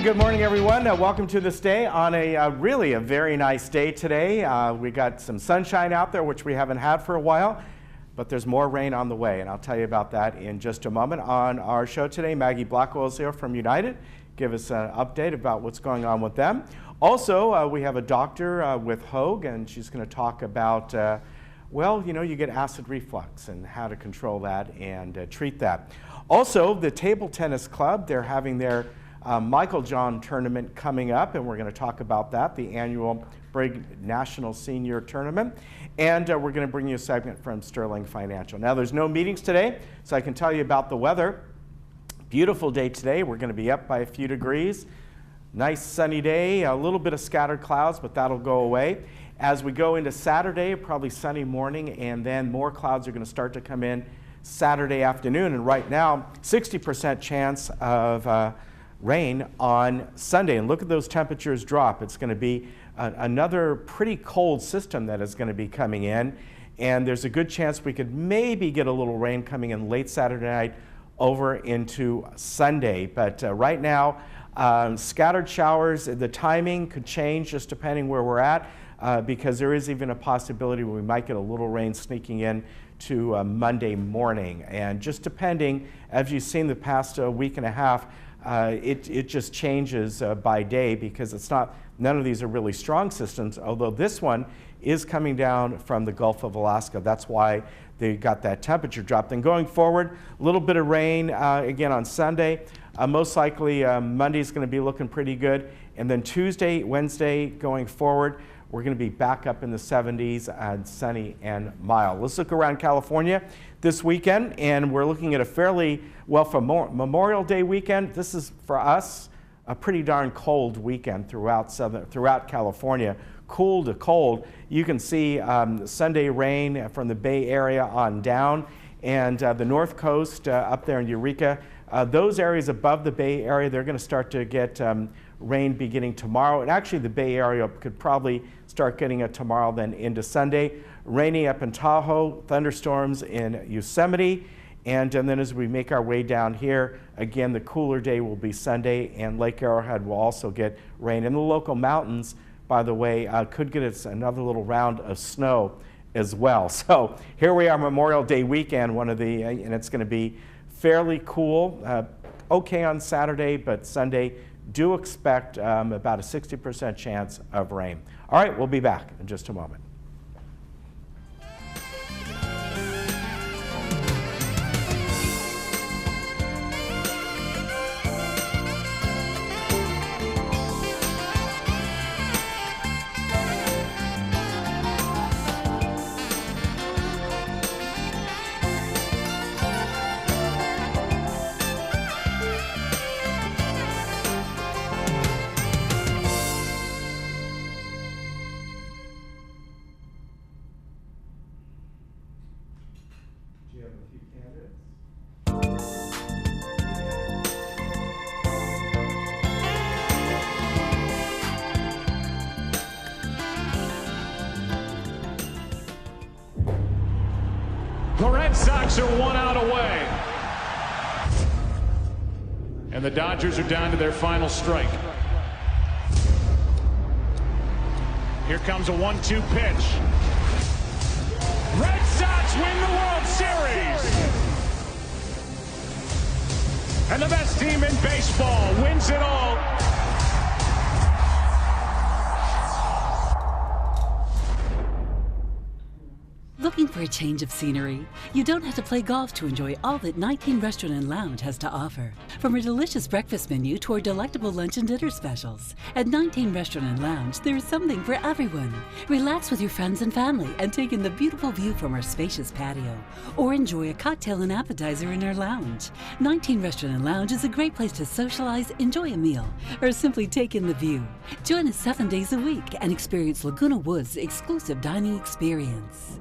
good morning, everyone. Welcome to this day on a really a very nice day today. We got some sunshine out there, which we haven't had for a while, but there's more rain on the way, and I'll tell you about that in just a moment. On our show today, Maggie Blackwell is here from United. Give us an update about what's going on with them. Also, we have a doctor with Hogue, and she's going to talk about, well, you know, you get acid reflux and how to control that and treat that. Also, the Table Tennis Club, they're having their Michael John tournament coming up, and we're going to talk about that, the annual Brig National Senior Tournament. And we're going to bring you a segment from Sterling Financial. Now, there's no meetings today, so I can tell you about the weather. Beautiful day today. We're going to be up by a few degrees. Nice sunny day, a little bit of scattered clouds, but that'll go away. As we go into Saturday, probably sunny morning, and then more clouds are going to start to come in Saturday afternoon. And right now, 60% chance of rain on Sunday. And look at those temperatures drop. It's going to be another pretty cold system that is going to be coming in. And there's a good chance we could maybe get a little rain coming in late Saturday night over into Sunday. But right now, scattered showers, the timing could change just depending where we're at, because there is even a possibility we might get a little rain sneaking in to Monday morning. And just depending, as you've seen the past week and a half, it just changes by day, because it's not, none of these are really strong systems, although this one is coming down from the Gulf of Alaska. That's why they got that temperature drop. Then going forward, a little bit of rain again on Sunday. Most likely Monday's going to be looking pretty good. And then Tuesday, Wednesday going forward, we're going to be back up in the 70s and sunny and mild. Let's look around California this weekend, and we're looking at a fairly, well, for Memorial Day weekend, this is for us a pretty darn cold weekend throughout California. Cool to cold. You can see Sunday rain from the Bay Area on down, and the North Coast up there in Eureka. Those areas above the Bay Area, they're going to start to get rain beginning tomorrow. And actually the Bay Area could probably start getting it tomorrow, then into Sunday. Rainy up in Tahoe, thunderstorms in Yosemite. And then as we make our way down here, again, the cooler day will be Sunday, and Lake Arrowhead will also get rain. And the local mountains, by the way, could get us another little round of snow as well. So here we are, Memorial Day weekend, and it's going to be fairly cool. Okay on Saturday, but Sunday, do expect about a 60% chance of rain. All right, we'll be back in just a moment. The Red Sox are 1 out away. And the Dodgers are down to their final strike. Here comes a 1-2 pitch. Red Sox win the World Series. And the best team in baseball wins it all. Looking for a change of scenery? You don't have to play golf to enjoy all that 19 Restaurant and Lounge has to offer. From a delicious breakfast menu to our delectable lunch and dinner specials. At 19 Restaurant and Lounge, there is something for everyone. Relax with your friends and family and take in the beautiful view from our spacious patio. Or enjoy a cocktail and appetizer in our lounge. 19 Restaurant and Lounge is a great place to socialize, enjoy a meal, or simply take in the view. Join us 7 days a week and experience Laguna Woods' exclusive dining experience.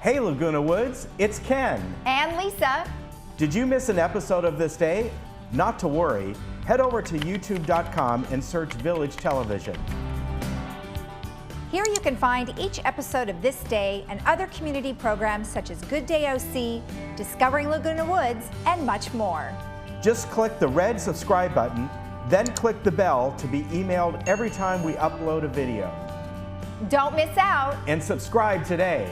Hey Laguna Woods, it's Ken. And Lisa. Did you miss an episode of This Day? Not to worry. Head over to youtube.com and search Village Television. Here you can find each episode of This Day and other community programs such as Good Day OC, Discovering Laguna Woods, and much more. Just click the red subscribe button, Then click the bell to be emailed every time we upload a video. Don't miss out. And subscribe today.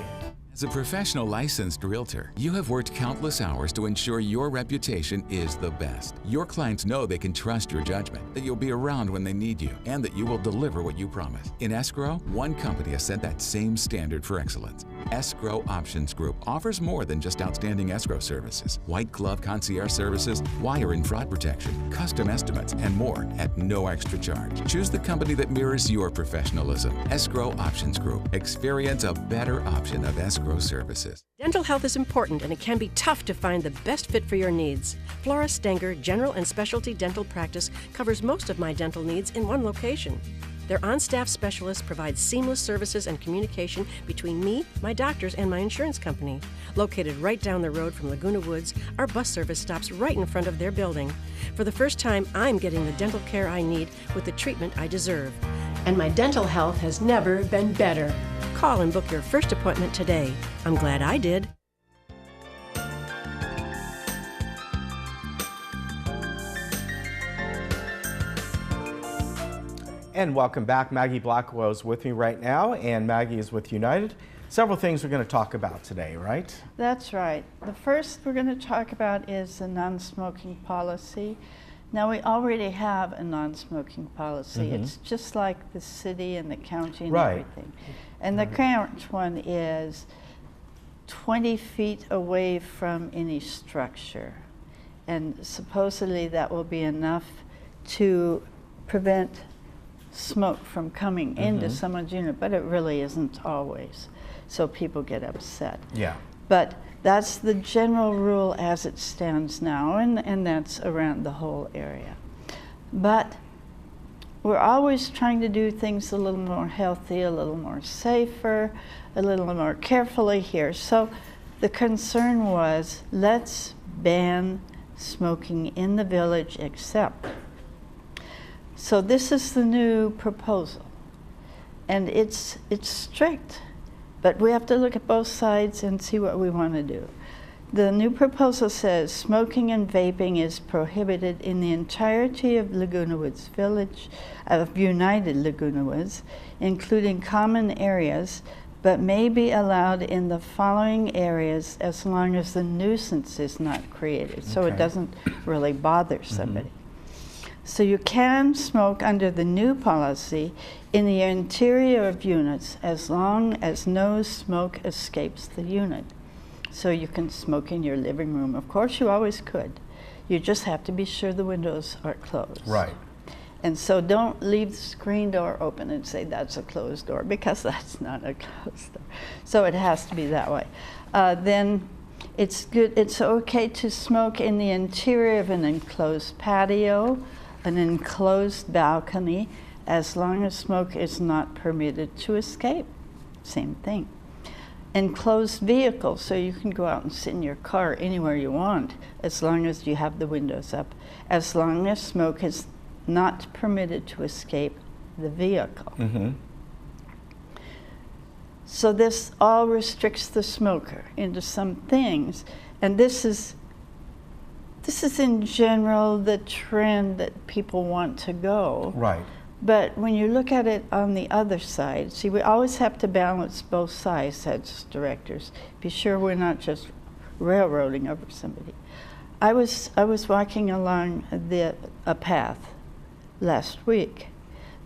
As a professional licensed realtor, you have worked countless hours to ensure your reputation is the best. Your clients know they can trust your judgment, that you'll be around when they need you, and that you will deliver what you promise. In escrow, one company has set that same standard for excellence. Escrow Options Group offers more than just outstanding escrow services. White glove concierge services, wire and fraud protection, custom estimates, and more at no extra charge. Choose the company that mirrors your professionalism. Escrow Options Group. Experience a better option of escrow services. Dental health is important, and it can be tough to find the best fit for your needs. Flora Stenger General and Specialty Dental Practice covers most of my dental needs in one location. Their on-staff specialists provide seamless services and communication between me, my doctors, and my insurance company. Located right down the road from Laguna Woods, our bus service stops right in front of their building. For the first time, I'm getting the dental care I need with the treatment I deserve. And my dental health has never been better. Call and book your first appointment today. I'm glad I did. And welcome back. Maggie Blackwell is with me right now, and Maggie is with United. Several things we're going to talk about today, right? That's right. The first we're going to talk about is the non-smoking policy. Now, we already have a non-smoking policy. It's just like the city and the county and everything. And the current one is 20 feet away from any structure. And supposedly that will be enough to prevent smoke from coming into someone's unit, but it really isn't always. So people get upset. Yeah. But that's the general rule as it stands now, and that's around the whole area. But we're always trying to do things a little more healthy, a little more safer, a little more carefully here. So the concern was, let's ban smoking in the village except. So this is the new proposal, and it's strict, but we have to look at both sides and see what we want to do. The new proposal says smoking and vaping is prohibited in the entirety of Laguna Woods Village, of United Laguna Woods, including common areas, but may be allowed in the following areas as long as the nuisance is not created, so it doesn't really bother somebody. So you can smoke under the new policy in the interior of units as long as no smoke escapes the unit. So you can smoke in your living room. Of course, you always could. You just have to be sure the windows are closed. Right. And so don't leave the screen door open and say that's a closed door, because that's not a closed door. So it has to be that way. Then it's okay to smoke in the interior of an enclosed patio, an enclosed balcony, as long as smoke is not permitted to escape. Same thing. Enclosed vehicles, so you can go out and sit in your car anywhere you want, as long as you have the windows up, as long as smoke is not permitted to escape the vehicle. So this all restricts the smoker into some things, and this is in general the trend that people want to go. Right. But when you look at it on the other side, see, we always have to balance both sides as directors. Be sure we're not just railroading over somebody. I was walking along a path last week,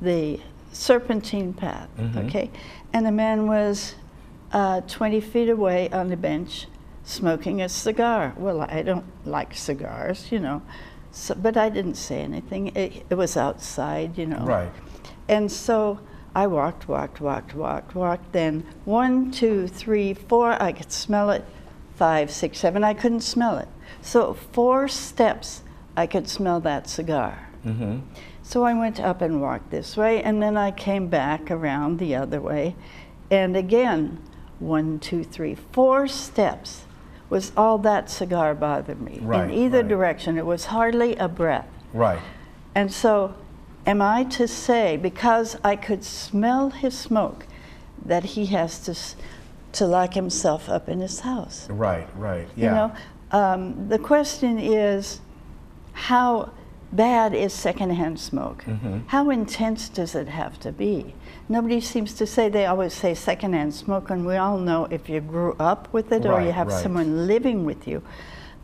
the serpentine path, okay? And a man was 20 feet away on the bench smoking a cigar. Well, I don't like cigars, you know, so, but I didn't say anything. It was outside, you know. Right. And so I walked. Then 1, 2, 3, 4, I could smell it. 5, 6, 7, I couldn't smell it. So 4 steps, I could smell that cigar. So I went up and walked this way, and then I came back around the other way. And again, 1, 2, 3, 4 steps was all that cigar bothered me. Right, in either right. direction. It was hardly a breath. Right. And so am I to say, because I could smell his smoke, that he has to lock himself up in his house? Right, right, yeah. You know, the question is, how bad is secondhand smoke. How intense does it have to be? Nobody seems to say, they always say secondhand smoke, and we all know if you grew up with it or you have someone living with you.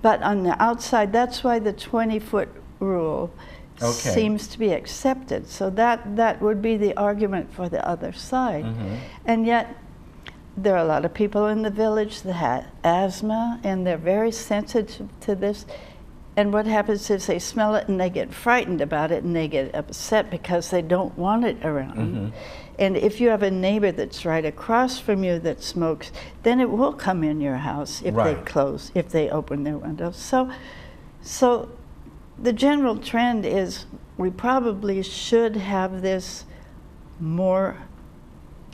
But on the outside, that's why the 20-foot rule seems to be accepted. So that would be the argument for the other side. And yet, there are a lot of people in the village that have asthma, and they're very sensitive to this. And what happens is they smell it and they get frightened about it and they get upset because they don't want it around. And if you have a neighbor that's right across from you that smokes, then it will come in your house if they open their windows. So the general trend is we probably should have this more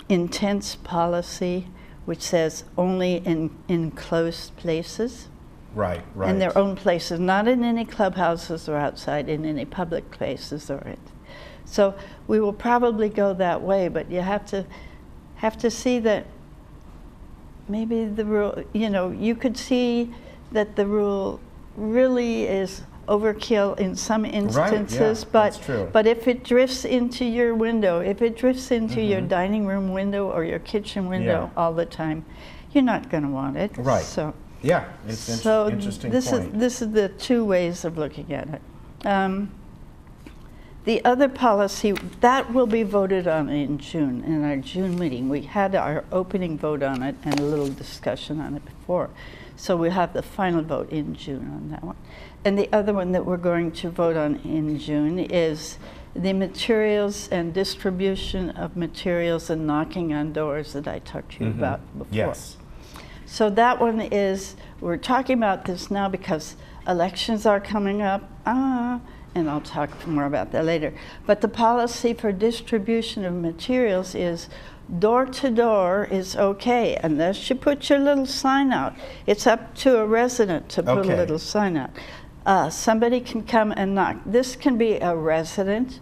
intense policy which says only in enclosed places. Right. In their own places, not in any clubhouses or outside in any public places or it. So we will probably go that way, but you have to see that maybe the rule, you could see that the rule really is overkill in some instances, but if it drifts into your window, if it drifts into your dining room window or your kitchen window all the time, you're not going to want it. So. Yeah, it's an interesting point. This is the two ways of looking at it. The other policy, that will be voted on in June, in our June meeting. We had our opening vote on it and a little discussion on it before. So we'll have the final vote in June on that one. And the other one that we're going to vote on in June is the materials and distribution of materials and knocking on doors that I talked to you about before. Yes. So that one is, we're talking about this now because elections are coming up, and I'll talk more about that later. But the policy for distribution of materials is door to door is okay, unless you put your little sign out. It's up to a resident to put a little sign out. Somebody can come and knock. This can be a resident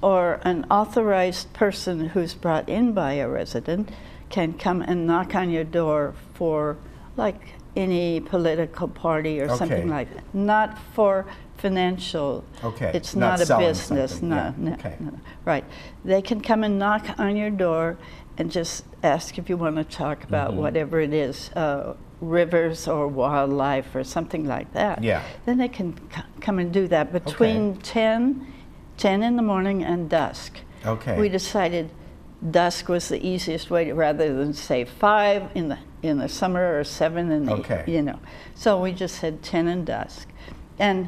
or an authorized person who's brought in by a resident can come and knock on your door for like any political party or something like that. Not for financial, it's not a business. No. Right. They can come and knock on your door and just ask if you want to talk about whatever it is, rivers or wildlife or something like that. Then they can come and do that between 10 in the morning and dusk. We decided dusk was the easiest way to, rather than say 5 in the summer or 7 in the So we just said 10 and dusk, and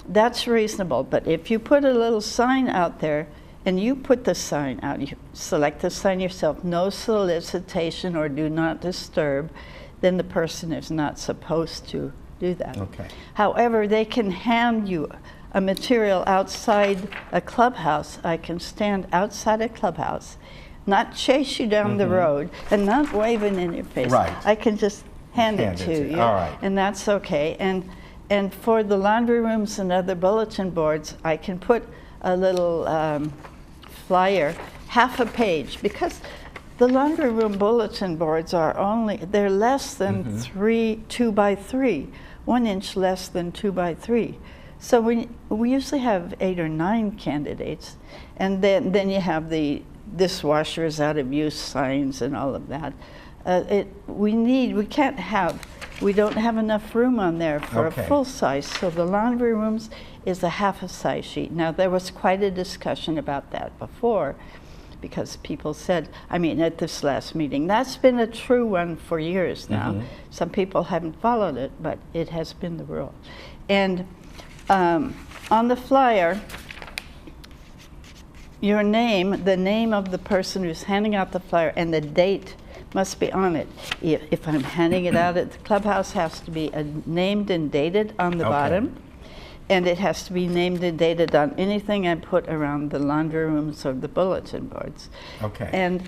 that's reasonable. But if you put a little sign out there, and you put the sign out, you select the sign yourself, no solicitation or do not disturb, then the person is not supposed to do that. However, they can hand you a material outside a clubhouse. I can stand outside a clubhouse, not chase you down the road, and not waving in your face. I can just hand it to you, and that's okay. And for the laundry rooms and other bulletin boards, I can put a little flyer, half a page, because the laundry room bulletin boards are they're less than 2 by 3, 1 inch less than 2 by 3. So we usually have 8 or 9 candidates, and then you have the dishwasher is out of use signs and all of that. We don't have enough room on there for a full size, so the laundry rooms is a half a size sheet. Now there was quite a discussion about that before, because people said, at this last meeting, that's been a true one for years now. Some people haven't followed it, but it has been the rule. And on the flyer, your name, the name of the person who's handing out the flyer, and the date must be on it. If I'm handing it out at the clubhouse, has to be named and dated on the bottom, and it has to be named and dated on anything I put around the laundry rooms or the bulletin boards. And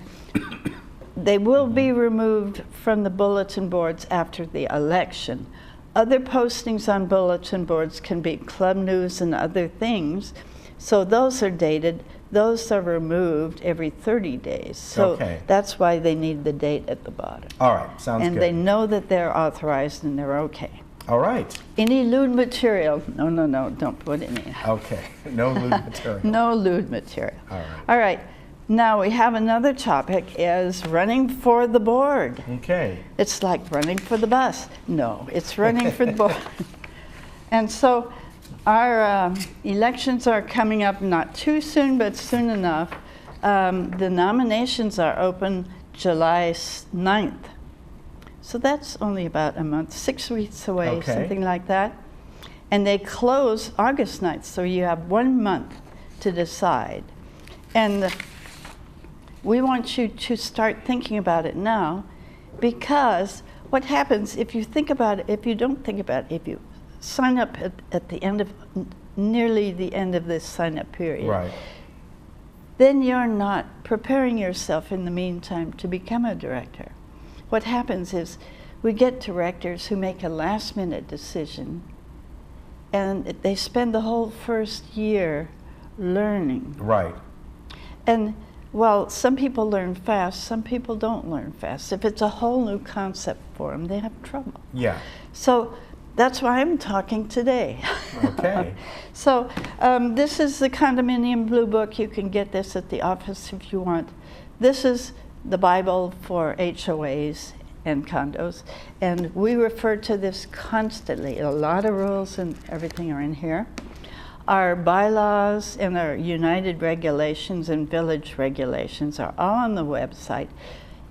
they will be removed from the bulletin boards after the election. Other postings on bulletin boards can be club news and other things, so those are dated. Those are removed every 30 days. So that's why they need the date at the bottom. All right, sounds good. And they know that they're authorized and they're okay. All right. Any lewd material. No, don't put any. Okay. No lewd material. No lewd material. All right. All right. Now we have another topic is running for the board. Okay. It's like running for the bus. No, it's running for the board. And so our elections are coming up not too soon, but soon enough. The nominations are open July 9th. So that's only about a month, 6 weeks away, Okay. something like that. And they close August 9th, so you have 1 month to decide. And we want you to start thinking about it now, because what happens if you think about it, if you don't think about it, if you sign up at the end of, nearly the end of this sign-up period, Right. then you're not preparing yourself in the meantime to become a director. What happens is we get directors who make a last-minute decision, and they spend the whole first year learning. Right. And well, some people learn fast, some people don't learn fast. If it's a whole new concept for them, they have trouble. Yeah. So that's why I'm talking today. Okay. So this is the Condominium Blue Book. You can get this at the office if you want. This is the Bible for HOAs and condos, and we refer to this constantly. A lot of rules and everything are in here. Our bylaws and our United regulations and village regulations are all on the website,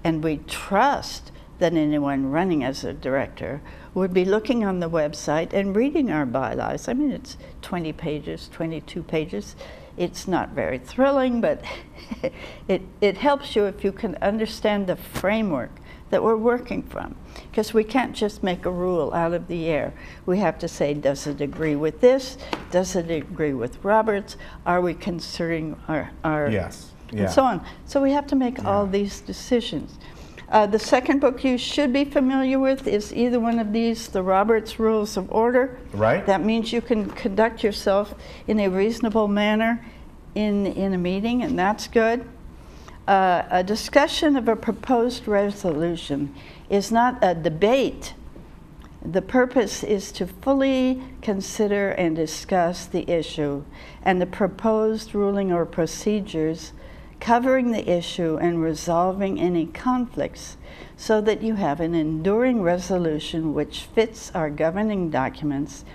and we trust that anyone running as a director would be looking on the website and reading our bylaws. I mean, it's 20 pages, 22 pages. It's not very thrilling, but it helps you if you can understand the framework that we're working from. Because we can't just make a rule out of the air. We have to say, does it agree with this? Does it agree with Roberts? Are we considering our Yes. Yeah. and so on. So we have to make all these decisions. The second book you should be familiar with is either one of these, the Roberts Rules of Order. Right. That means you can conduct yourself in a reasonable manner in a meeting, and that's good. A discussion of a proposed resolution is not a debate. The purpose is to fully consider and discuss the issue and the proposed ruling or procedures covering the issue and resolving any conflicts so that you have an enduring resolution which fits our governing documents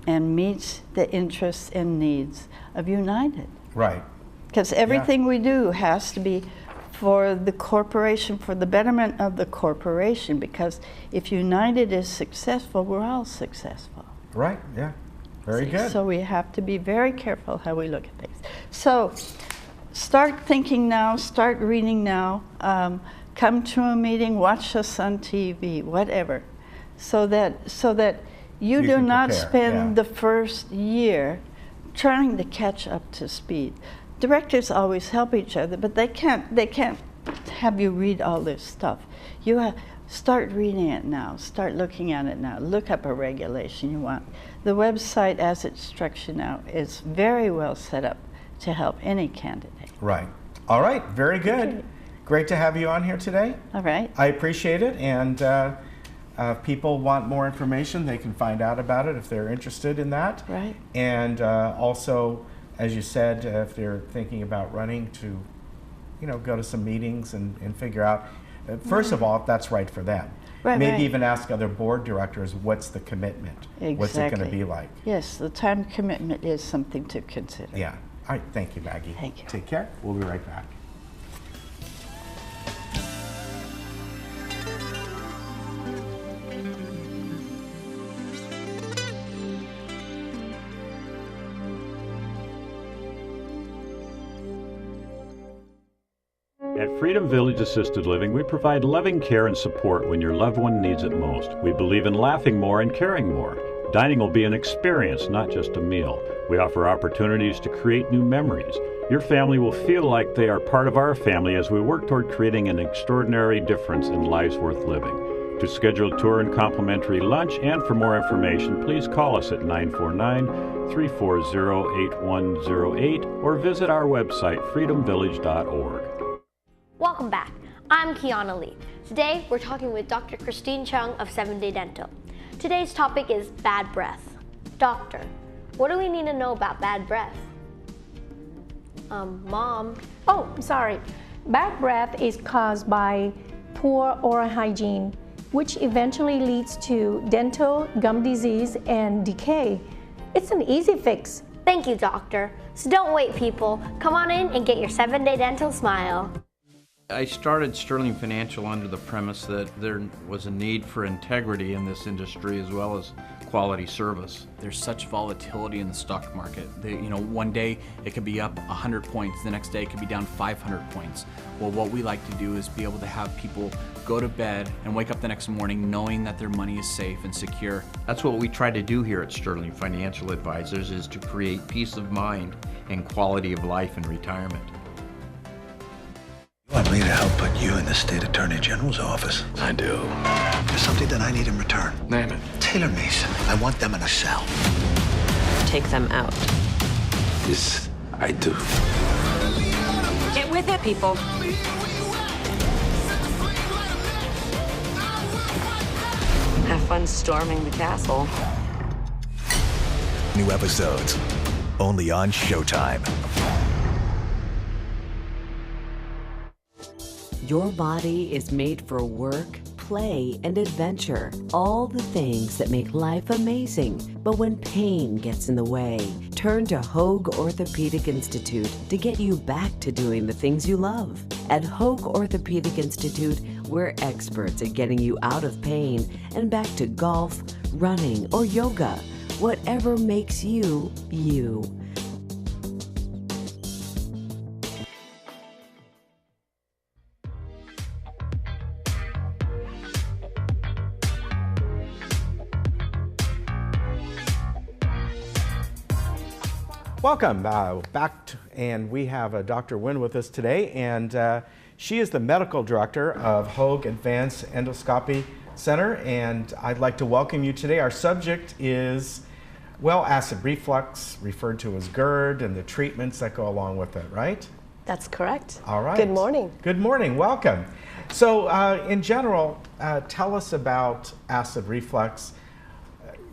and meets the interests and needs of United. Right. Because everything we do has to be for the corporation, for the betterment of the corporation, because if United is successful, we're all successful. Right. Yeah. Very good. So we have to be very careful how we look at things. So start thinking now, start reading now, come to a meeting, watch us on TV, whatever, so that you do can not prepare, spend yeah. the first year trying to catch up to speed. Directors always help each other, but they can't have you read all this stuff. You start reading it now, start looking at it now, look up a regulation you want. The website as it's structured now is very well set up to help any candidate. Right. All right. Very good. Okay. Great to have you on here today. All right. I appreciate it, and if people want more information, they can find out about it if they're interested in that. Right. And also, as you said, if they're thinking about running, to go to some meetings and figure out, first of all, if that's right for them. Right, Maybe right. even ask other board directors, what's the commitment? What's it going to be like? Yes, the time commitment is something to consider. Yeah. All right. Thank you, Maggie. Thank you. Take care. We'll be right back. At Freedom Village Assisted Living, we provide loving care and support when your loved one needs it most. We believe in laughing more and caring more. Dining will be an experience, not just a meal. We offer opportunities to create new memories. Your family will feel like they are part of our family as we work toward creating an extraordinary difference in lives worth living. To schedule a tour and complimentary lunch and for more information, please call us at 949-340-8108 or visit our website, freedomvillage.org. Welcome back. I'm Kiana Lee. Today we're talking with Dr. Christine Chung of 7 Day Dental. Today's topic is bad breath. Doctor, what do we need to know about bad breath? Mom. Oh, sorry. Bad breath is caused by poor oral hygiene, which eventually leads to dental, gum disease, and decay. It's an easy fix. Thank you, doctor. So don't wait, people. Come on in and get your 7-day dental smile. I started Sterling Financial under the premise that there was a need for integrity in this industry as well as quality service. There's such volatility in the stock market. One day it could be up 100 points, the next day it could be down 500 points. Well, what we like to do is be able to have people go to bed and wake up the next morning knowing that their money is safe and secure. That's what we try to do here at Sterling Financial Advisors, is to create peace of mind and quality of life in retirement. You want me to help put you in the state attorney general's office? I do. There's something that I need in return. Name it. Taylor Mason. I want them in a cell. Take them out. This I do. Get with it, people. Have fun storming the castle. New episodes, only on Showtime. Your body is made for work, play, and adventure. All the things that make life amazing. But when pain gets in the way, turn to Hoag Orthopedic Institute to get you back to doing the things you love. At Hoag Orthopedic Institute, we're experts at getting you out of pain and back to golf, running, or yoga. Whatever makes you, you. Welcome back, and we have Dr. Nguyen with us today, and she is the medical director of Hoag Advanced Endoscopy Center, and I'd like to welcome you today. Our subject is, well, acid reflux, referred to as GERD, and the treatments that go along with it, right? That's correct. All right. Good morning. Good morning. Welcome. So, in general, tell us about acid reflux.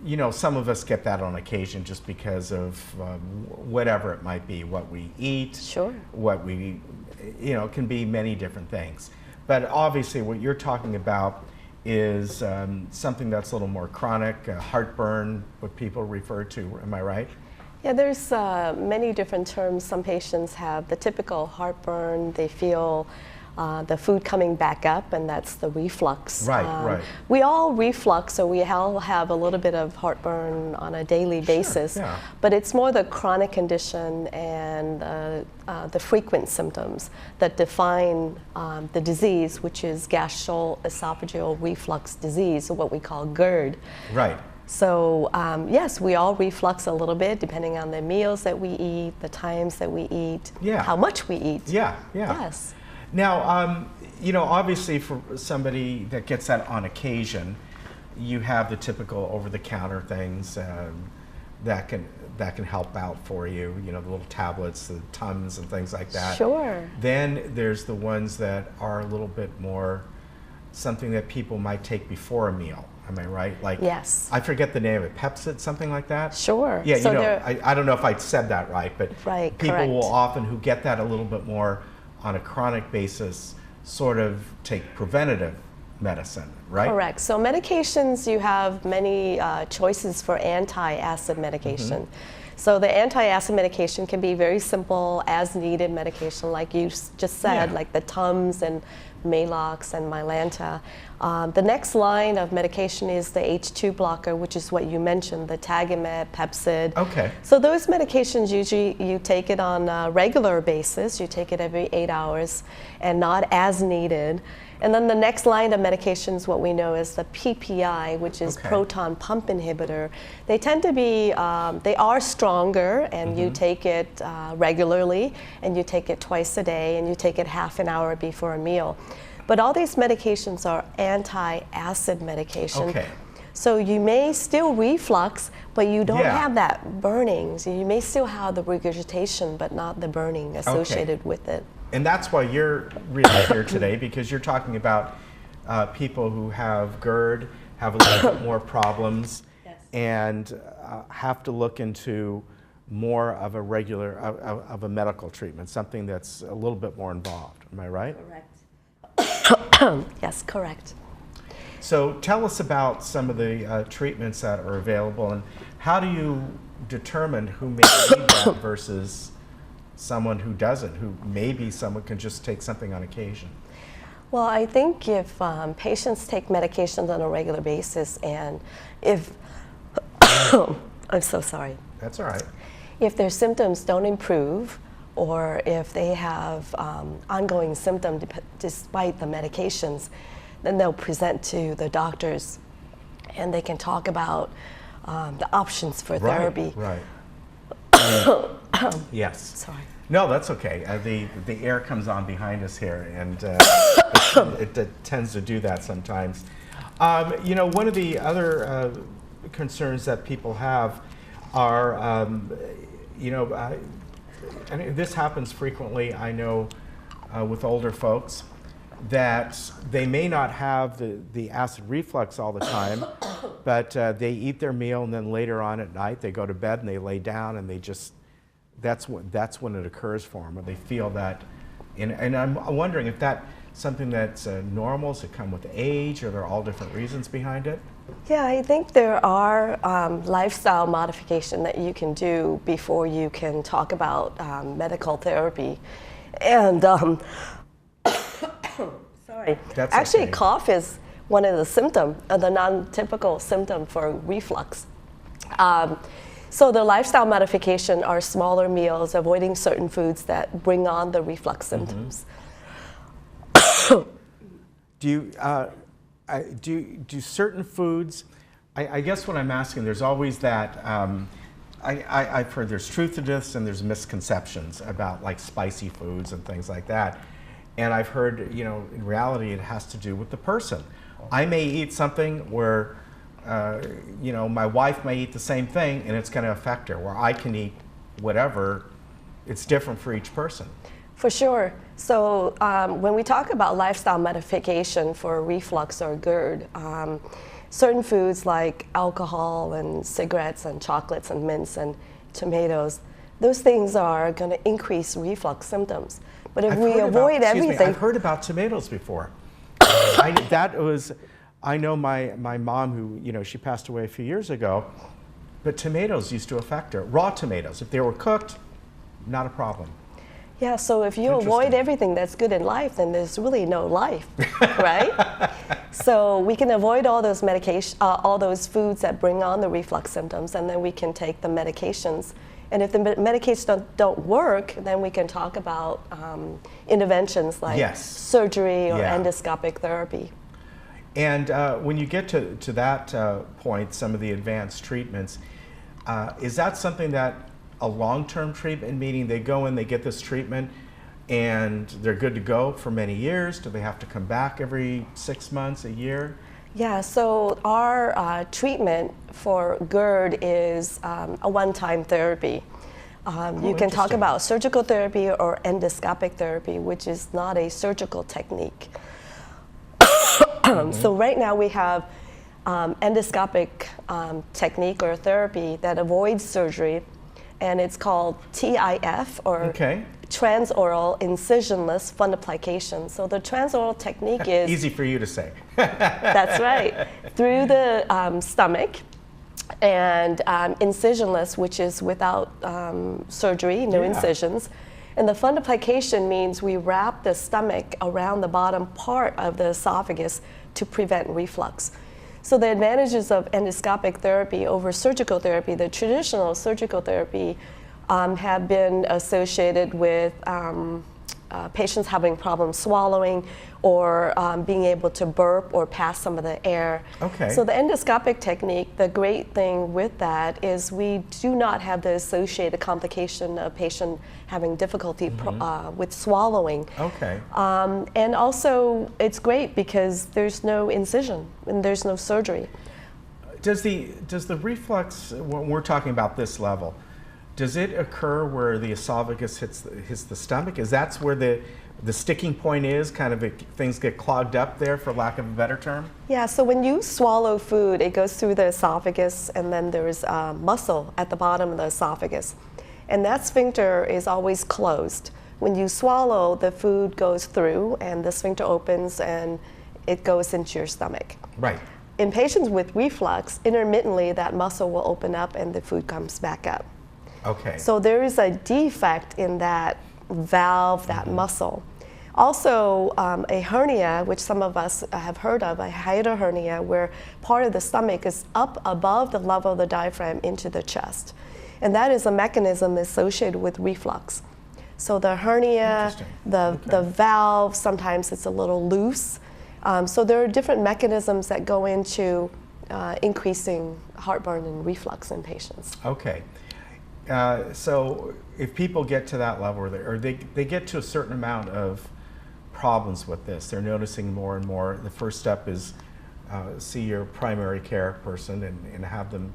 You know, some of us get that on occasion just because of whatever it might be, what we eat, sure, what we, it can be many different things. But obviously what you're talking about is something that's a little more chronic, heartburn, what people refer to, am I right? Yeah, there's many different terms. Some patients have the typical heartburn, they feel the food coming back up, and that's the reflux. Right, right. We all reflux, so we all have a little bit of heartburn on a daily basis, yeah. But it's more the chronic condition and the frequent symptoms that define the disease, which is gastroesophageal reflux disease, or what we call GERD. Right. So yes, we all reflux a little bit depending on the meals that we eat, the times that we eat, yeah. how much we eat. Yeah, yeah. Yes. Now, obviously for somebody that gets that on occasion, you have the typical over-the-counter things that can help out for you, the little tablets, the Tums and things like that. Sure. Then there's the ones that are a little bit more something that people might take before a meal. Am I right? Like, yes. I forget the name of it, Pepsid, something like that? Sure. Yeah, so I don't know if I said that right, but right, people correct. will often, who get that a little bit more on a chronic basis, sort of take preventative medicine, right? Correct. So medications, you have many choices for anti-acid medication. Mm-hmm. So the anti-acid medication can be very simple, as needed medication, like you just said, like the Tums and Maalox and Mylanta. The next line of medication is the H2 blocker, which is what you mentioned, the Tagamet, Pepsid. Okay. So those medications, usually you take it on a regular basis. You take it every 8 hours and not as needed. And then the next line of medications, what we know is the PPI, which is proton pump inhibitor. They tend to be, they are stronger, and you take it regularly, and you take it twice a day, and you take it half an hour before a meal. But all these medications are anti-acid medication. Okay. So you may still reflux, but you don't have that burning. So you may still have the regurgitation, but not the burning associated with it. And that's why you're really here today, because you're talking about people who have GERD, have a little bit more problems and have to look into more of a regular, of a medical treatment, something that's a little bit more involved. Am I right? Correct. Yes, correct. So tell us about some of the treatments that are available, and how do you determine who may need that versus someone who doesn't, who maybe someone can just take something on occasion? Well, I think if patients take medications on a regular basis, and if I'm so sorry. That's all right. If their symptoms don't improve, or if they have ongoing symptoms despite the medications, then they'll present to the doctors, and they can talk about the options for therapy. Right. Yes. Sorry. No, that's okay. The air comes on behind us here, and it tends to do that sometimes. You know, one of the other concerns that people have are, you know, and this happens frequently, I know, with older folks, that they may not have the acid reflux all the time, but they eat their meal, and then later on at night they go to bed and they lay down, and they just, that's when it occurs for them, or they feel that. And I'm wondering if that's something that's normal. Does it come with age, or are there all different reasons behind it? Yeah, I think there are lifestyle modification that you can do before you can talk about medical therapy. And sorry, that's actually okay. Cough is one of the symptoms, the non-typical symptom for reflux. So the lifestyle modification are smaller meals, avoiding certain foods that bring on the reflux symptoms. Do certain foods, I guess what I'm asking, there's always that, I've heard there's truth to this and there's misconceptions about like spicy foods and things like that. And I've heard, you know, in reality it has to do with the person. I may eat something where, you know, my wife may eat the same thing and it's going to affect her, where I can eat whatever. It's different for each person. For sure. So when we talk about lifestyle modification for reflux or GERD, certain foods like alcohol and cigarettes and chocolates and mints and tomatoes, those things are going to increase reflux symptoms. But if we avoid everything... I've heard about tomatoes before. I know my mom, who, you know, she passed away a few years ago, but tomatoes used to affect her. Raw tomatoes, if they were cooked, not a problem. Yeah, so if you avoid everything that's good in life, then there's really no life, right? So we can avoid all those all those foods that bring on the reflux symptoms, and then we can take the medications. And if the medications don't work, then we can talk about interventions like surgery or endoscopic therapy. And when you get to that point, some of the advanced treatments, is that something that a long-term treatment, meaning they go in, they get this treatment, and they're good to go for many years? Do they have to come back every 6 months, a year? Yeah, so our treatment for GERD is a one-time therapy. You can talk about surgical therapy or endoscopic therapy, which is not a surgical technique. So right now we have endoscopic technique or therapy that avoids surgery, and it's called TIF, or transoral incisionless fundoplication. So the transoral technique is... Easy for you to say. That's right. Through the stomach, and incisionless, which is without surgery, no incisions. And the fundoplication means we wrap the stomach around the bottom part of the esophagus to prevent reflux. So the advantages of endoscopic therapy over surgical therapy, the traditional surgical therapy have been associated with patients having problems swallowing or being able to burp or pass some of the air. So the endoscopic technique, the great thing with that is we do not have the associated complication of patient having difficulty with swallowing. And also it's great because there's no incision and there's no surgery. Does the reflux, when we're talking about this level, does it occur where the esophagus hits the stomach? Is that where the sticking point is, kind of things get clogged up there, for lack of a better term? Yeah, so when you swallow food, it goes through the esophagus, and then there's muscle at the bottom of the esophagus. And that sphincter is always closed. When you swallow, the food goes through, and the sphincter opens, and it goes into your stomach. Right. In patients with reflux, intermittently that muscle will open up and the food comes back up. Okay. So there is a defect in that valve, that muscle. Also, a hernia, which some of us have heard of, a hiatal hernia, where part of the stomach is up above the level of the diaphragm into the chest. And that is a mechanism associated with reflux. So the hernia, the valve, sometimes it's a little loose. So there are different mechanisms that go into increasing heartburn and reflux in patients. Okay. So if people get to that level, or they get to a certain amount of problems with this, they're noticing more and more, the first step is see your primary care person and have them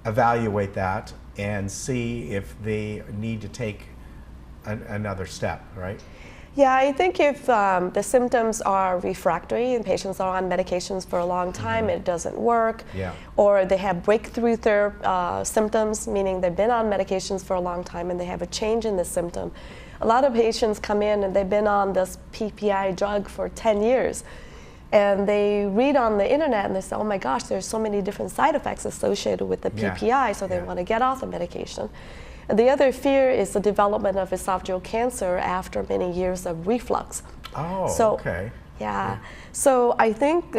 evaluate that and see if they need to take another step, right? Yeah, I think if the symptoms are refractory and patients are on medications for a long time, it doesn't work, or they have breakthrough symptoms, meaning they've been on medications for a long time and they have a change in the symptom. A lot of patients come in and they've been on this PPI drug for 10 years. And they read on the internet and they say, oh my gosh, there's so many different side effects associated with the PPI, so they want to get off the medication. And the other fear is the development of esophageal cancer after many years of reflux. Oh, so, okay. Yeah. So I think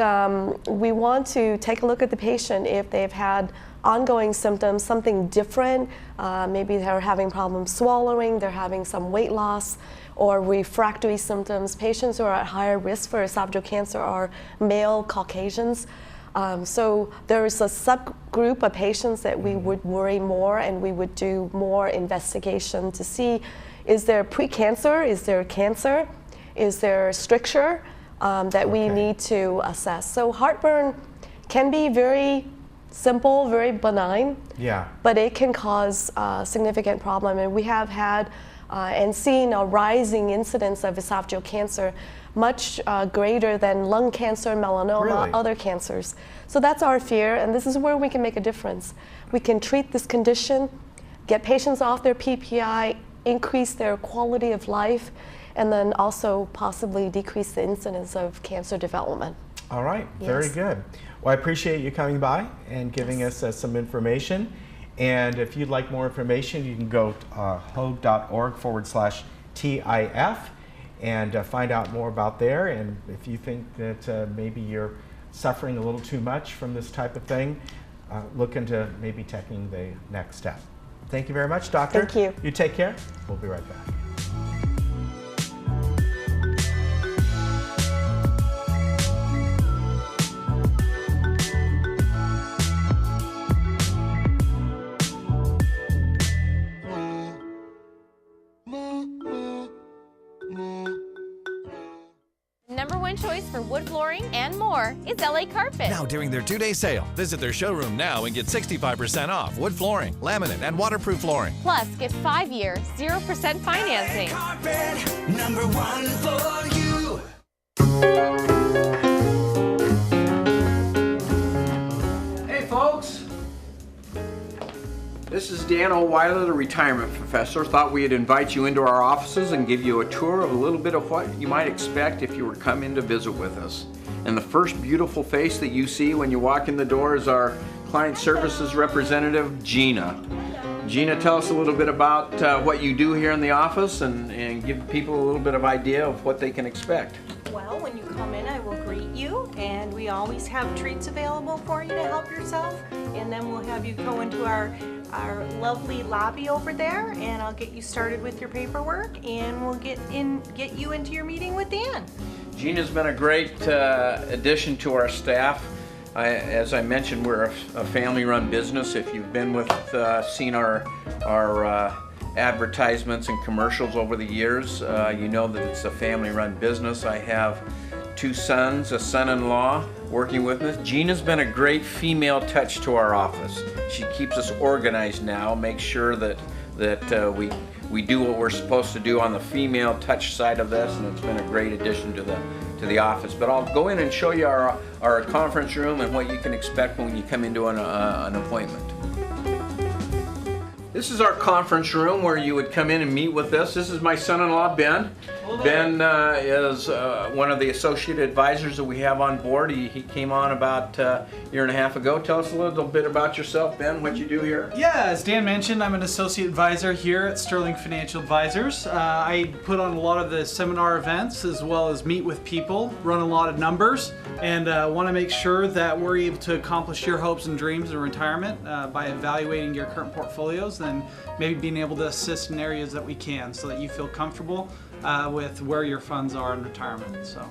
we want to take a look at the patient if they've had ongoing symptoms, something different. Maybe they're having problems swallowing, they're having some weight loss, or refractory symptoms. Patients who are at higher risk for esophageal cancer are male Caucasians. So there is a subgroup of patients that we would worry more, and we would do more investigation to see, is there precancer, is there cancer, is there stricture that we need to assess. So heartburn can be very simple, very benign, but it can cause a significant problem. And we have had and seen a rising incidence of esophageal cancer, much greater than lung cancer, melanoma, other cancers. So that's our fear, and this is where we can make a difference. We can treat this condition, get patients off their PPI, increase their quality of life, and then also possibly decrease the incidence of cancer development. All right, very good. Well, I appreciate you coming by and giving us some information. And if you'd like more information, you can go to hoag.org/TIF and find out more about there. And if you think that maybe you're suffering a little too much from this type of thing, look into maybe taking the next step. Thank you very much, Doctor. Thank you. You take care. We'll be right back. #1 choice for wood flooring and more is LA Carpet. Now during their 2-day sale, visit their showroom now and get 65% off wood flooring, laminate, and waterproof flooring. Plus, get 5-year, 0% financing. Carpet, #1 for you. Hey folks, this is Dan O'Weiler, the retirement professor. Thought we'd invite you into our offices and give you a tour of a little bit of what you might expect if you were coming to visit with us. And the first beautiful face that you see when you walk in the door is our client services representative, Gina. Gina, tell us a little bit about what you do here in the office and give people a little bit of idea of what they can expect. Well, when you come in, I will greet you, and we always have treats available for you to help yourself. And then we'll have you go into our lovely lobby over there, and I'll get you started with your paperwork, and we'll get you into your meeting with Dan. Gina's been a great addition to our staff. As I mentioned, we're a family-run business. If you've been seen our advertisements and commercials over the years, you know that it's a family-run business. I have 2 sons, a son-in-law working with us. Gina's been a great female touch to our office. She keeps us organized now, makes sure that that we do what we're supposed to do on the female touch side of this, and it's been a great addition to the office. But I'll go in and show you our conference room and what you can expect when you come into an appointment. This is our conference room where you would come in and meet with us. This is my son-in-law, Ben. Ben is one of the associate advisors that we have on board. He came on about a year and a half ago. Tell us a little bit about yourself, Ben, what you do here. Yeah, as Dan mentioned, I'm an associate advisor here at Sterling Financial Advisors. I put on a lot of the seminar events as well as meet with people, run a lot of numbers, and want to make sure that we're able to accomplish your hopes and dreams in retirement by evaluating your current portfolios and maybe being able to assist in areas that we can so that you feel comfortable with where your funds are in retirement. So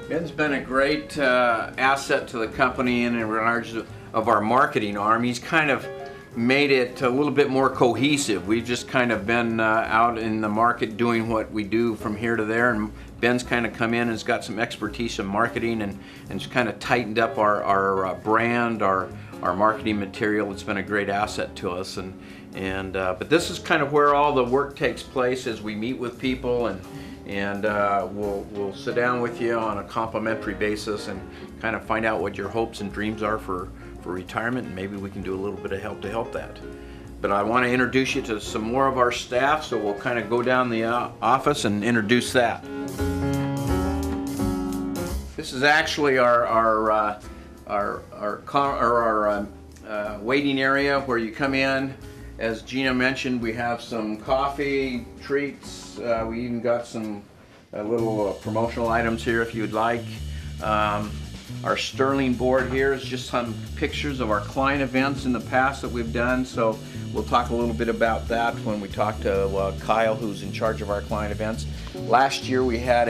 Ben's been a great asset to the company in regards of our marketing arm. He's kind of made it a little bit more cohesive. We've just kind of been out in the market doing what we do from here to there, and Ben's kind of come in and has got some expertise in marketing and just kind of tightened up our brand, our marketing material. It's been a great asset to us, but this is kind of where all the work takes place as we meet with people, and we'll sit down with you on a complimentary basis and kind of find out what your hopes and dreams are for retirement, and maybe we can do a little bit of help to help that. But I want to introduce you to some more of our staff, so we'll kind of go down the office and introduce that. This is actually our waiting area where you come in. As Gina mentioned, we have some coffee, treats. We even got some little promotional items here if you'd like. Our Sterling board here is just some pictures of our client events in the past that we've done. So we'll talk a little bit about that when we talk to Kyle, who's in charge of our client events. Last year we had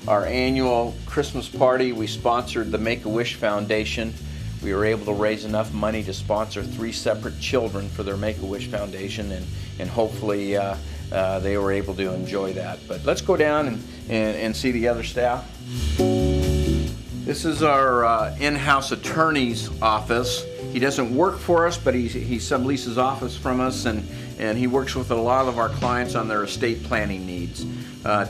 our annual Christmas party. We sponsored the Make-A-Wish Foundation. We were able to raise enough money to sponsor 3 separate children for their Make-A-Wish Foundation, and hopefully they were able to enjoy that. But let's go down and see the other staff. This is our in-house attorney's office. He doesn't work for us, but he subleases office from us, and he works with a lot of our clients on their estate planning needs.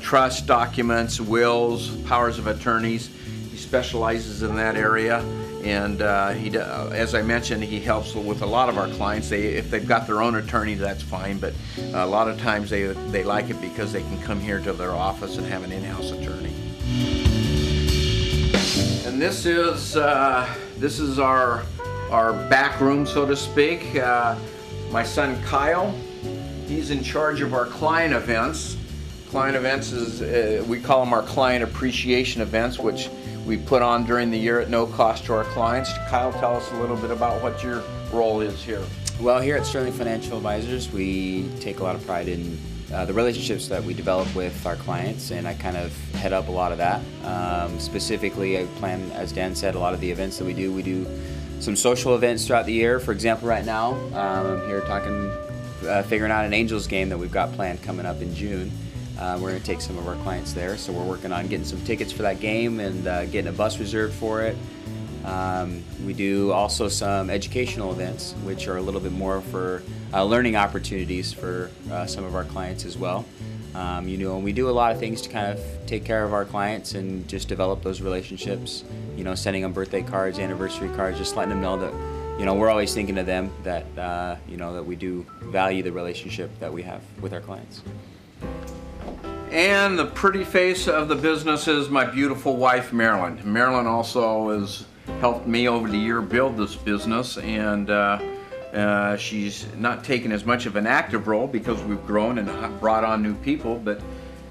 Trust documents, wills, powers of attorneys. He specializes in that area. And as I mentioned, he helps with a lot of our clients. If they've got their own attorney, that's fine, but a lot of times they like it because they can come here to their office and have an in-house attorney. And this is our back room, so to speak. My son Kyle, he's in charge of our client events. Client events is, we call them our client appreciation events, which we put on during the year at no cost to our clients. Kyle, tell us a little bit about what your role is here. Well, here at Sterling Financial Advisors, we take a lot of pride in the relationships that we develop with our clients, and I kind of head up a lot of that. Specifically, I plan, as Dan said, a lot of the events that we do. We do some social events throughout the year. For example, right now, I'm here figuring out an Angels game that we've got planned coming up in June. We're going to take some of our clients there, so we're working on getting some tickets for that game and getting a bus reserved for it. We do also some educational events, which are a little bit more for learning opportunities for some of our clients as well. And we do a lot of things to kind of take care of our clients and just develop those relationships. Sending them birthday cards, anniversary cards, just letting them know that we're always thinking of them, that that we do value the relationship that we have with our clients. And the pretty face of the business is my beautiful wife, Marilyn. Marilyn also has helped me over the year build this business, and she's not taken as much of an active role because we've grown and brought on new people. But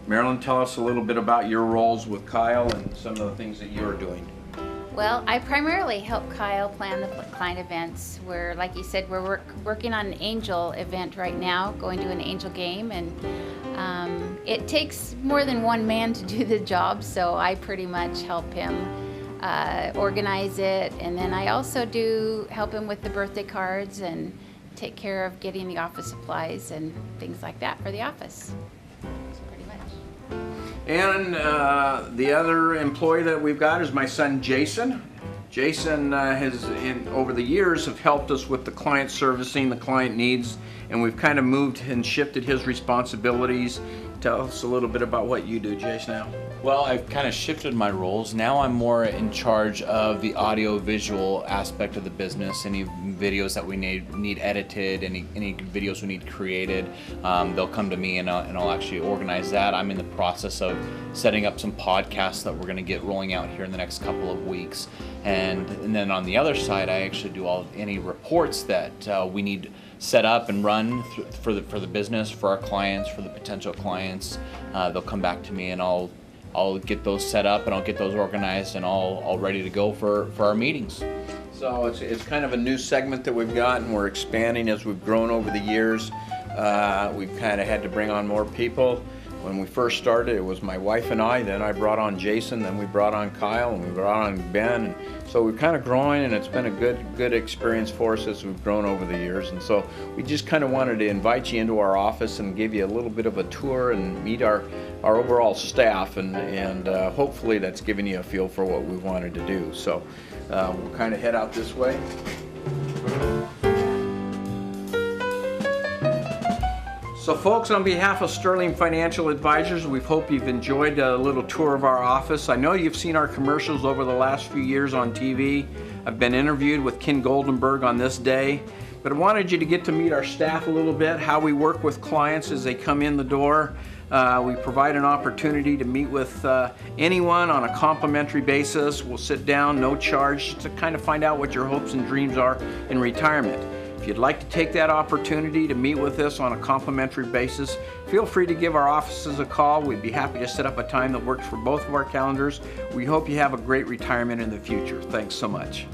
Marilyn, tell us a little bit about your roles with Kyle and some of the things that you're doing. Well, I primarily help Kyle plan the client events. We're, like you said, we're working on an angel event right now, going to an angel game, and it takes more than one man to do the job, so I pretty much help him organize it, and then I also do help him with the birthday cards and take care of getting the office supplies and things like that for the office. That's pretty much. And the other employee that we've got is my son Jason. Jason has, over the years, have helped us with the client servicing, the client needs, and we've kind of moved and shifted his responsibilities. Tell us a little bit about what you do, Jason, now. Well, I've kind of shifted my roles. Now I'm more in charge of the audio-visual aspect of the business. Any videos that we need edited, any videos we need created, they'll come to me and I'll actually organize that. I'm in the process of setting up some podcasts that we're going to get rolling out here in the next couple of weeks. And then on the other side, I actually do any reports that we need set up and run for the business, for our clients, for the potential clients. They'll come back to me and I'll get those set up and I'll get those organized and all ready to go for our meetings. So it's kind of a new segment that we've got, and we're expanding as we've grown over the years. We've kind of had to bring on more people. When we first started, it was my wife and I, then I brought on Jason, then we brought on Kyle, and we brought on Ben. And so we're kind of growing, and it's been a good experience for us as we've grown over the years. And so we just kind of wanted to invite you into our office and give you a little bit of a tour and meet our overall staff, and hopefully that's given you a feel for what we wanted to do. So we'll kind of head out this way. So folks, on behalf of Sterling Financial Advisors, we hope you've enjoyed a little tour of our office. I know you've seen our commercials over the last few years on TV. I've been interviewed with Ken Goldenberg on This Day, but I wanted you to get to meet our staff a little bit, how we work with clients as they come in the door. We provide an opportunity to meet with anyone on a complimentary basis. We'll sit down, no charge, to kind of find out what your hopes and dreams are in retirement. If you'd like to take that opportunity to meet with us on a complimentary basis, feel free to give our offices a call. We'd be happy to set up a time that works for both of our calendars. We hope you have a great retirement in the future. Thanks so much.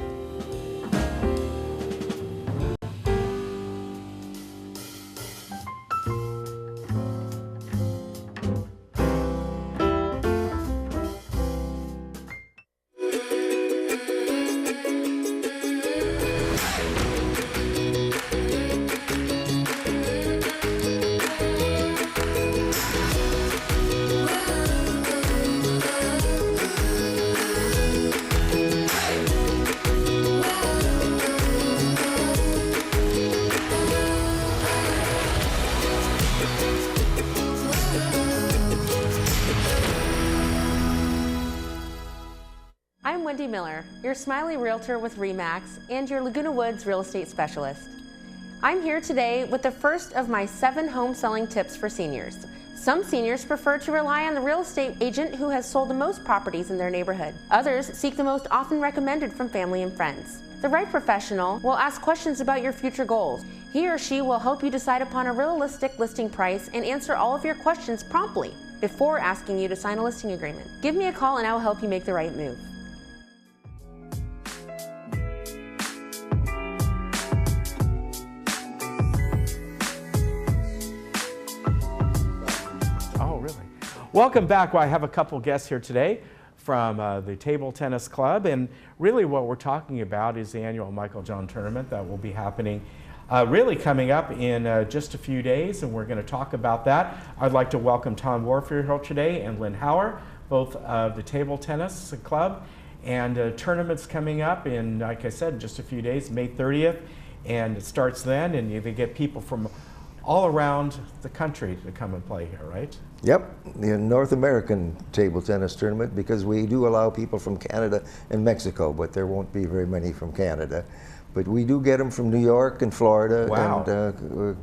Miller, your Smiley Realtor with RE/MAX and your Laguna Woods real estate specialist. I'm here today with the first of my 7 home selling tips for seniors. Some seniors prefer to rely on the real estate agent who has sold the most properties in their neighborhood. Others seek the most often recommended from family and friends. The right professional will ask questions about your future goals. He or she will help you decide upon a realistic listing price and answer all of your questions promptly before asking you to sign a listing agreement. Give me a call and I will help you make the right move. Welcome back. Well, I have a couple guests here today from the Table Tennis Club, and really what we're talking about is the annual Michael John tournament that will be happening really coming up in just a few days, and we're going to talk about that. I'd like to welcome Tom Warfield here today and Lynn Hauer, both of the Table Tennis Club, and tournaments coming up in, like I said, just a few days, May 30th, and it starts then, and you get people from all around the country to come and play here, right? Yep, the North American table tennis tournament, because we do allow people from Canada and Mexico, but there won't be very many from Canada. But we do get them from New York and Florida. Wow. And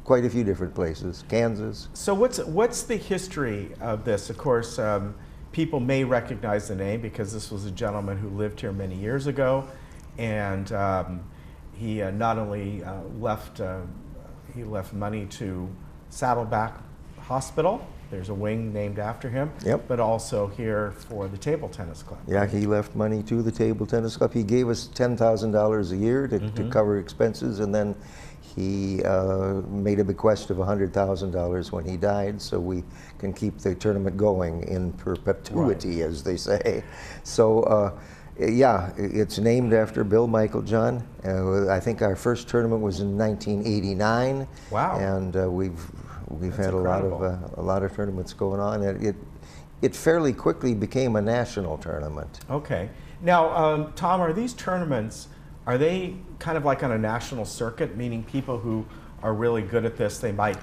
quite a few different places, Kansas. So what's the history of this? Of course, people may recognize the name because this was a gentleman who lived here many years ago, and he not only left money to Saddleback Hospital. There's a wing named after him. Yep. But also here for the Table Tennis Club. Yeah, he left money to the Table Tennis Club. He gave us $10,000 a year to cover expenses, and then he made a bequest of $100,000 when he died, so we can keep the tournament going in perpetuity, as they say. So. Yeah, it's named after Bill Michael John. I think our first tournament was in 1989. Wow! And we've had a lot of tournaments going on. It fairly quickly became a national tournament. Okay. Now, Tom, are these tournaments, are they kind of like on a national circuit, meaning people who are really good at this, they might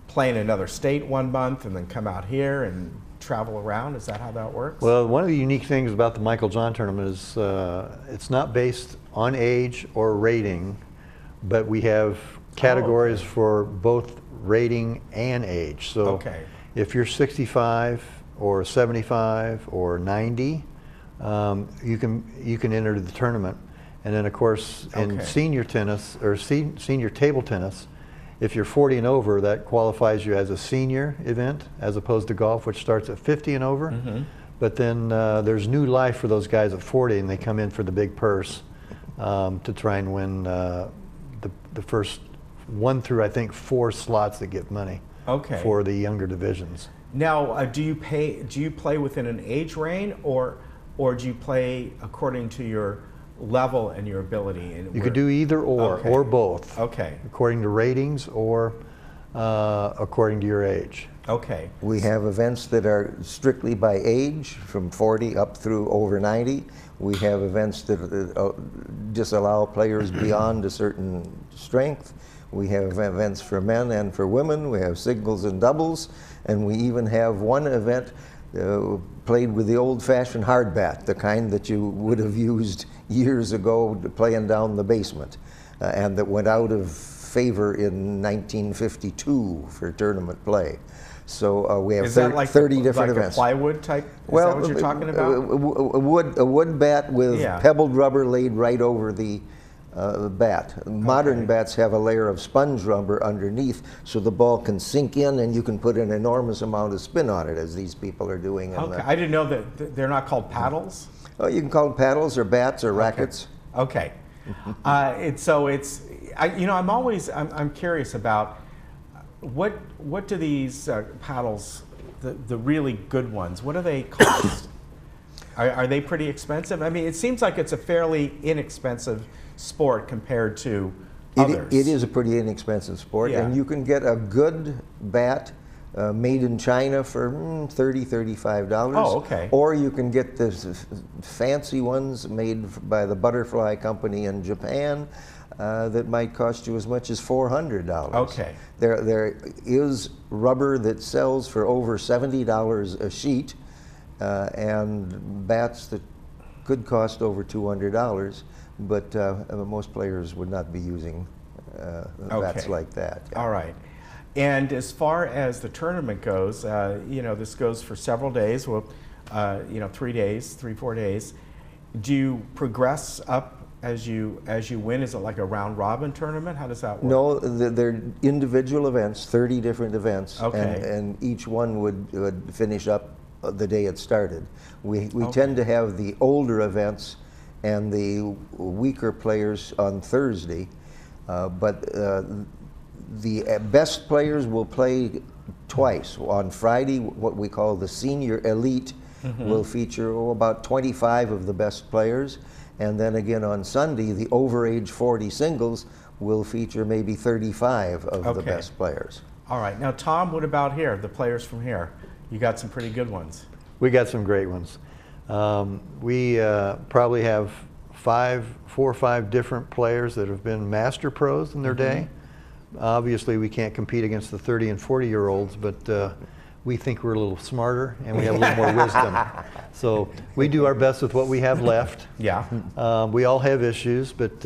play in another state one month and then come out here and travel around? Is that how that works? Well, one of the unique things about the Michael John tournament is it's not based on age or rating, but we have categories for both rating and age. So if you're 65 or 75 or 90, you can enter the tournament. And then of course in senior tennis or senior table tennis, if you're 40 and over, that qualifies you as a senior event as opposed to golf, which starts at 50 and over. But then there's new life for those guys at 40, and they come in for the big purse to try and win the first 1 through I think 4 slots that get money for the younger divisions. Now, do you play within an age range, or do you play according to your level and your ability? And you could do either or both. According to ratings or according to your age. We have events that are strictly by age, from 40 up through over 90. We have events that disallow players beyond a certain strength. We have events for men and for women. We have singles and doubles. And we even have one event played with the old-fashioned hard bat, the kind that you would have used years ago playing down the basement, and that went out of favor in 1952 for tournament play. So we have 30 different events. A plywood type? Is that what you're talking about? A wood bat with pebbled rubber laid right over the bat. Modern bats have a layer of sponge rubber underneath, so the ball can sink in and you can put an enormous amount of spin on it, as these people are doing. I didn't know that they're not called paddles. Oh, you can call them paddles or bats or rackets. I'm curious about what do these paddles, the really good ones, what do they cost? Are they pretty expensive? I mean, it seems like it's a fairly inexpensive sport compared to others. It is a pretty inexpensive sport, and you can get a good bat made in China for $30, $35. Or you can get the fancy ones made by the Butterfly Company in Japan that might cost you as much as $400. There is rubber that sells for over $70 a sheet, and bats that could cost over $200, but most players would not be using bats like that. All right. And as far as the tournament goes, this goes for several days, 3 days, 3-4 days. Do you progress up as you win? Is it like a round robin tournament? How does that work? No, they're individual events, 30 different events, and each one would finish up the day it started. We tend to have the older events and the weaker players on Thursday, but the best players will play twice. On Friday, what we call the senior elite will feature about 25 of the best players, and then again on Sunday, the over age 40 singles will feature maybe 35 of the best players. All right. Now, Tom, what about here, the players from here? You got some pretty good ones. We got some great ones. We probably have 4 or 5 different players that have been master pros in their day. Obviously, we can't compete against the 30 and 40-year-olds, but we think we're a little smarter and we have a little more wisdom. So we do our best with what we have left. We all have issues, but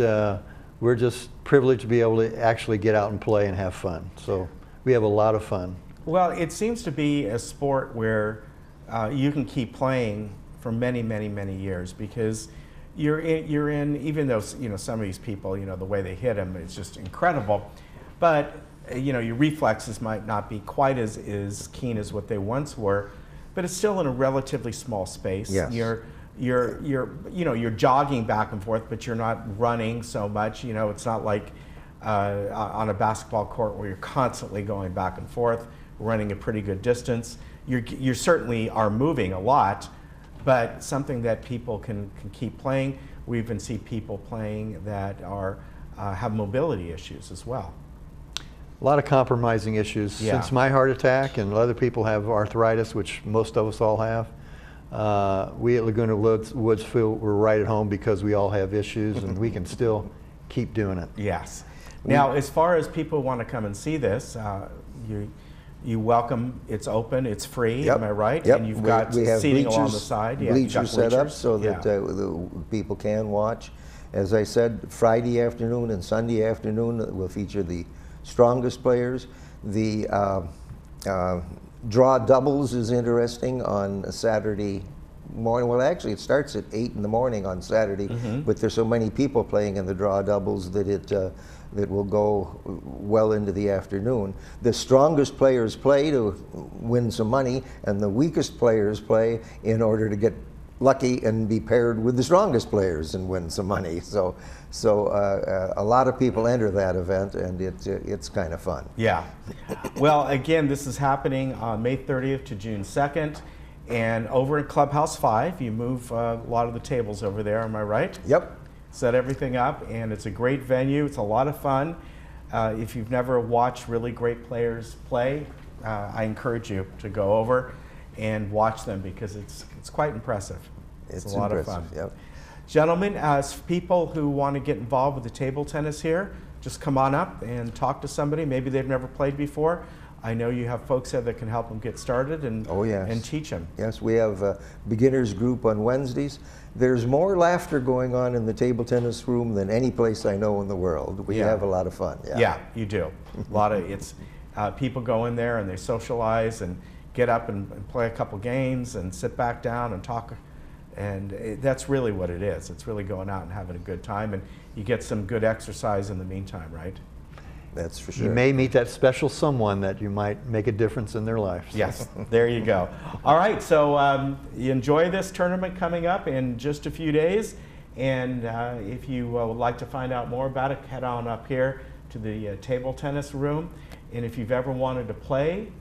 we're just privileged to be able to actually get out and play and have fun. So we have a lot of fun. Well, it seems to be a sport where you can keep playing for many, many, many years, because you're in, even though some of these people, the way they hit them, it's just incredible. But your reflexes might not be quite as keen as what they once were, but it's still in a relatively small space. You're jogging back and forth, but you're not running so much. It's not like on a basketball court where you're constantly going back and forth, running a pretty good distance. You certainly are moving a lot, but something that people can keep playing. We even see people playing that have mobility issues as well. A lot of compromising issues. Since my heart attack, and other people have arthritis, which most of us all have, we at Laguna Woods feel we're right at home because we all have issues and we can still keep doing it. Yes. Now, as far as people want to come and see this, you welcome. It's open. It's free. Yep. Am I right? Yep. And you've got we have seating bleachers, along the side. Yeah, bleachers set up so Yeah. that the people can watch. As I said, Friday afternoon and Sunday afternoon will feature the strongest players. The draw doubles is interesting on a Saturday morning. Well, actually, it starts at 8 in the morning on Saturday, but there's so many people playing in the draw doubles that that will go well into the afternoon. The strongest players play to win some money, and the weakest players play in order to get lucky and be paired with the strongest players and win some money. So a lot of people enter that event, and it's kind of fun. Yeah. Well, again, this is happening on May 30th to June 2nd. And over in Clubhouse 5, you move a lot of the tables over there, am I right? Yep. Set everything up, and it's a great venue. It's a lot of fun. If you've never watched really great players play, I encourage you to go over and watch them because it's quite impressive. It's a lot of fun. Yep. Gentlemen, as people who want to get involved with the table tennis here, just come on up and talk to somebody. Maybe they've never played before. I know you have folks here that can help them get started and, and teach them. Yes, we have a beginners group on Wednesdays. There's more laughter going on in the table tennis room than any place I know in the world. We have a lot of fun. Yeah, you do. A lot of people go in there and they socialize and get up and play a couple games and sit back down and talk. And that's really what it is. It's really going out and having a good time, and you get some good exercise in the meantime, right? That's for sure. You may meet that special someone that you might make a difference in their life. So. Yes, there you go. All right, so you enjoy this tournament coming up in just a few days, and if you would like to find out more about it, head on up here to the table tennis room. And if you've ever wanted to play,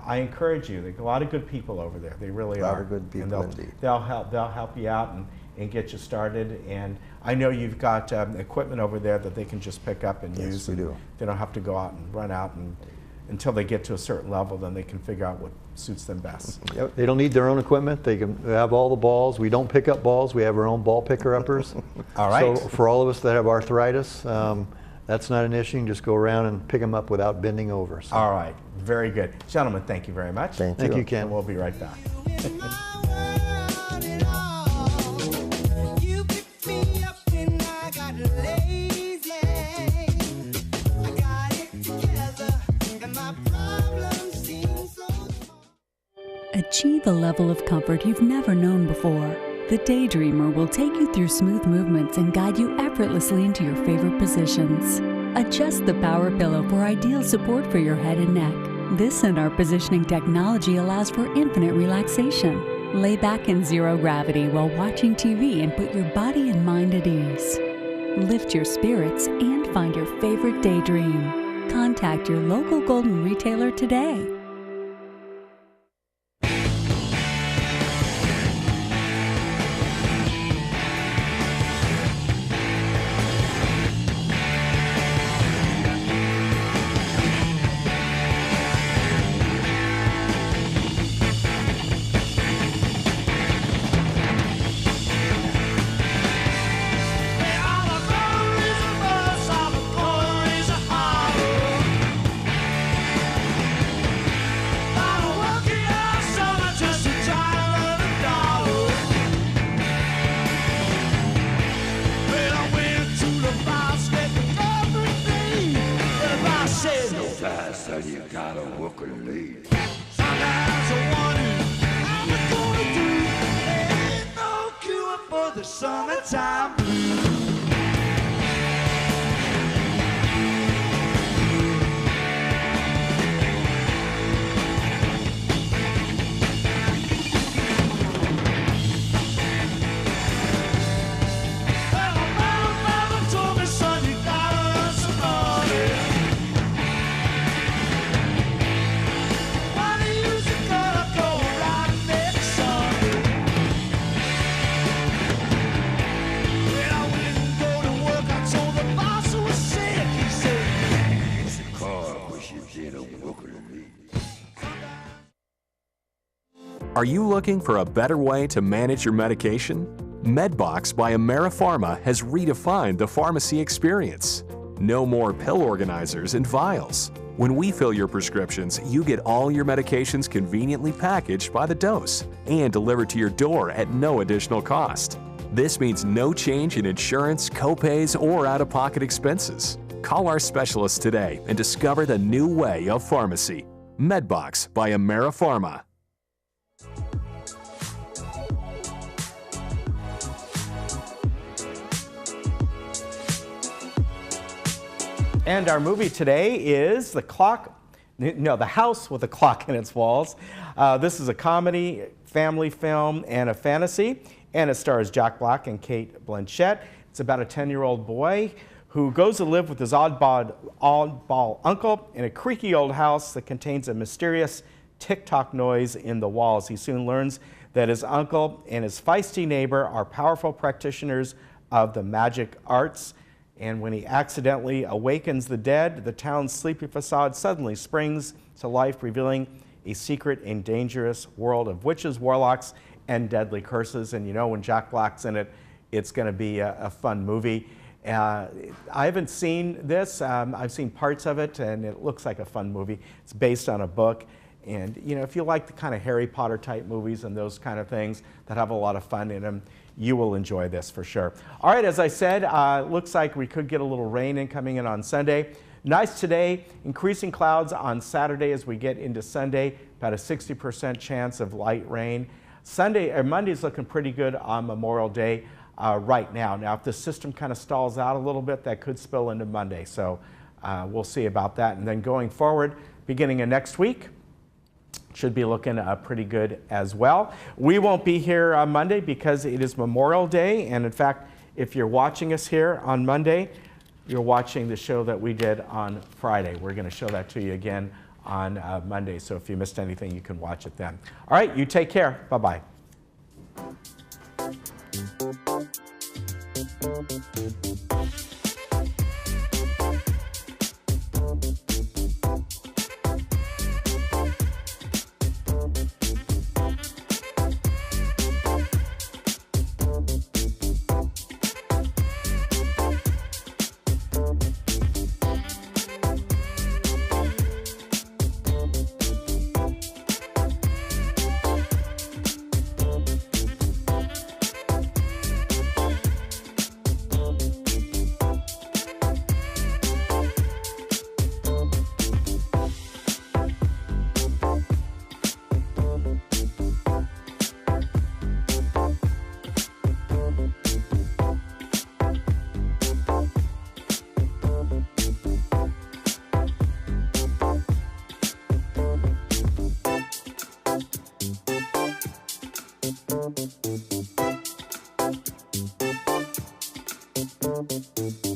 I encourage you. There's a lot of good people over there. They really are. A lot of good people indeed. They'll help you out and get you started. And I know you've got equipment over there that they can just pick up and use. Yes, we do. They don't have to go out and run out and until they get to a certain level. Then they can figure out what suits them best. Yep. They don't need their own equipment. They can have all the balls. We don't pick up balls. We have our own ball picker uppers. All right. So for all of us that have arthritis, that's not an issue. You can just go around and pick them up without bending over. So. All right. Very good. Gentlemen, thank you very much. Thank you, Ken. And we'll be right back. Achieve a level of comfort you've never known before. The Daydreamer will take you through smooth movements and guide you effortlessly into your favorite positions. Adjust the power pillow for ideal support for your head and neck. This and our positioning technology allows for infinite relaxation. Lay back in zero gravity while watching TV and put your body and mind at ease. Lift your spirits and find your favorite daydream. Contact your local Golden retailer today. Are you looking for a better way to manage your medication? MedBox by AmeriPharma has redefined the pharmacy experience. No more pill organizers and vials. When we fill your prescriptions, you get all your medications conveniently packaged by the dose and delivered to your door at no additional cost. This means no change in insurance, copays, or out-of-pocket expenses. Call our specialists today and discover the new way of pharmacy. MedBox by AmeriPharma. And our movie today is The House with a Clock in Its Walls. This is a comedy, family film, and a fantasy, and it stars Jack Black and Kate Blanchett. It's about a 10-year-old boy who goes to live with his oddball uncle in a creaky old house that contains a mysterious tick-tock noise in the walls. He soon learns that his uncle and his feisty neighbor are powerful practitioners of the magic arts. And when he accidentally awakens the dead, the town's sleepy facade suddenly springs to life, revealing a secret and dangerous world of witches, warlocks, and deadly curses. And you know, when Jack Black's in it, it's going to be a fun movie. I haven't seen this. I've seen parts of it, and it looks like a fun movie. It's based on a book. And you know, if you like the kind of Harry Potter type movies and those kind of things that have a lot of fun in them, you will enjoy this for sure. All right, as I said, looks like we could get a little rain coming in on Sunday. Nice today, increasing clouds on Saturday as we get into Sunday, about a 60% chance of light rain. Monday's looking pretty good on Memorial Day right now. Now, if the system kind of stalls out a little bit, that could spill into Monday. So we'll see about that. And then going forward, beginning of next week, should be looking pretty good as well. We won't be here on Monday because it is Memorial Day. And in fact, if you're watching us here on Monday, you're watching the show that we did on Friday. We're going to show that to you again on Monday. So if you missed anything, you can watch it then. All right, you take care. Bye-bye. Thank you.